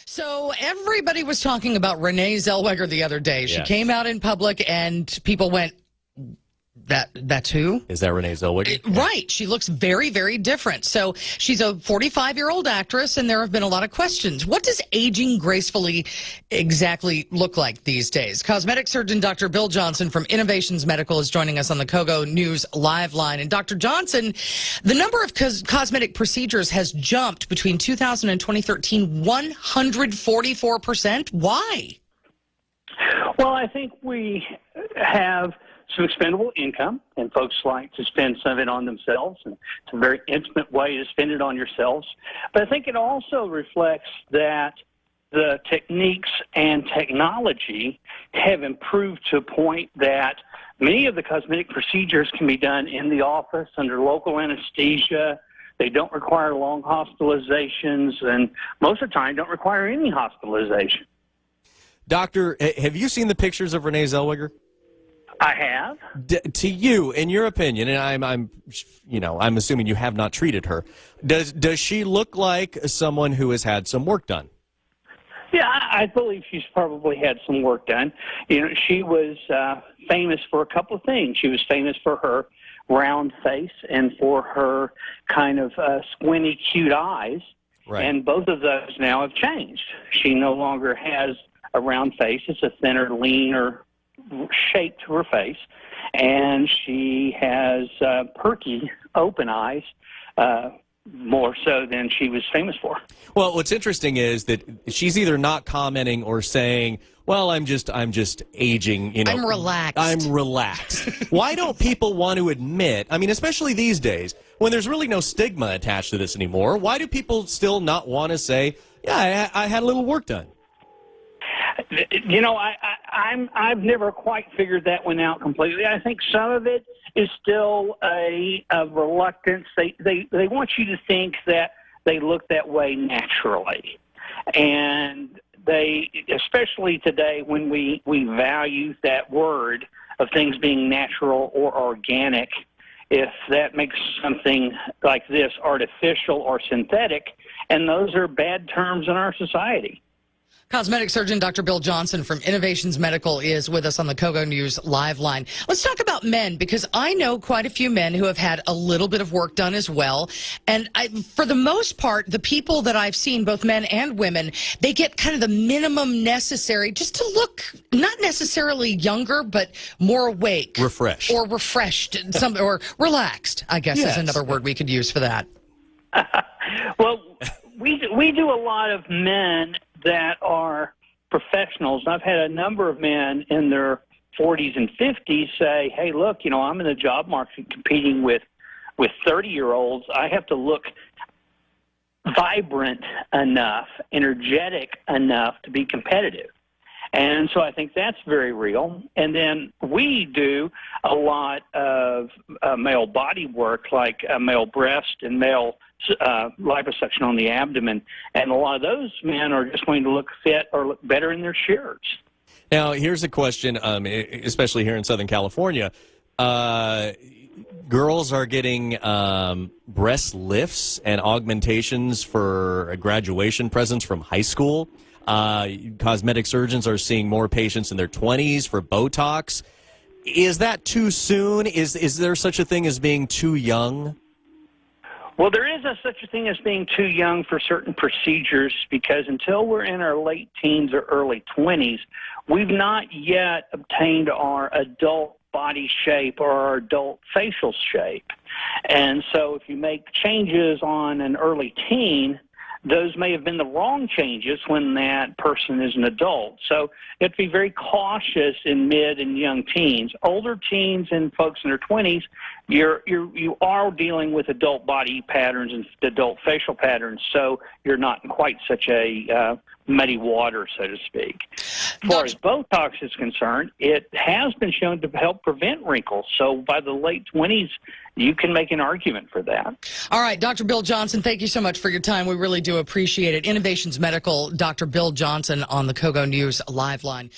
So everybody was talking about Renee Zellweger the other day. She came out in public and people went, that's who? Is that Renee Zellweger? Right. She looks very, very different. So she's a 45-year-old actress, and there have been a lot of questions. What does aging gracefully exactly look like these days? Cosmetic surgeon Dr. Bill Johnson from Innovations Medical is joining us on the Kogo News live line. And Dr. Johnson, the number of cosmetic procedures has jumped between 2000 and 2013, 144%. Why? Well, I think we have some expendable income, and folks like to spend some of it on themselves, and it's a very intimate way to spend it on yourselves. But I think it also reflects that the techniques and technology have improved to a point that many of the cosmetic procedures can be done in the office under local anesthesia. They don't require long hospitalizations, and most of the time don't require any hospitalization. Doctor, have you seen the pictures of Renee Zellweger? I have. To you, in your opinion, and I'm assuming you have not treated her. Does she look like someone who has had some work done? Yeah, I believe she's probably had some work done. You know, she was famous for a couple of things. She was famous for her round face and for her kind of squinty, cute eyes. Right. And both of those now have changed. She no longer has a round face. It's a thinner, leaner shape to her face, and she has perky, open eyes, more so than she was famous for. Well, what's interesting is that she's either not commenting or saying, "Well, I'm just aging." You know, I'm relaxed. I'm relaxed. Why don't people want to admit? I mean, especially these days when there's really no stigma attached to this anymore. Why do people still not want to say, "Yeah, I had a little work done"? You know, I've never quite figured that one out completely. I think some of it is still a reluctance. They want you to think that they look that way naturally, and they, especially today when we value that word of things being natural or organic, if that makes something like this artificial or synthetic, and those are bad terms in our society. Cosmetic surgeon Dr. Bill Johnson from Innovations Medical is with us on the Kogo News live line. Let's talk about men, because I know quite a few men who have had a little bit of work done as well. And for the most part, the people that I've seen, both men and women, they get kind of the minimum necessary just to look not necessarily younger, but more awake. Refreshed. Or refreshed, or relaxed, I guess is another word we could use for that. Well, we do a lot of men that are professionals. I've had a number of men in their 40s and 50s say, "Hey, look, you know, I'm in the job market competing with 30-year-olds. I have to look vibrant enough, energetic enough to be competitive." And so I think that's very real. And then we do a lot of male body work, like male breast and male liposuction on the abdomen. And a lot of those men are just going to look fit or look better in their shirts. Now, here's a question, especially here in Southern California. Girls are getting breast lifts and augmentations for graduation presents from high school. Cosmetic surgeons are seeing more patients in their 20s for Botox. Is that too soon? Is there such a thing as being too young? Well, there is such a thing as being too young for certain procedures, because until we're in our late teens or early 20s, we've not yet obtained our adult body shape or our adult facial shape. And so if you make changes on an early teen, those may have been the wrong changes when that person is an adult. So you have to be very cautious in mid and young teens. Older teens and folks in their 20s, you are dealing with adult body patterns and adult facial patterns, so you're not in quite such a muddy water, so to speak. As far as Botox is concerned, it has been shown to help prevent wrinkles. So by the late 20s, you can make an argument for that. All right, Dr. Bill Johnson, thank you so much for your time. We really do appreciate it. Innovations Medical, Dr. Bill Johnson on the Kogo News live line.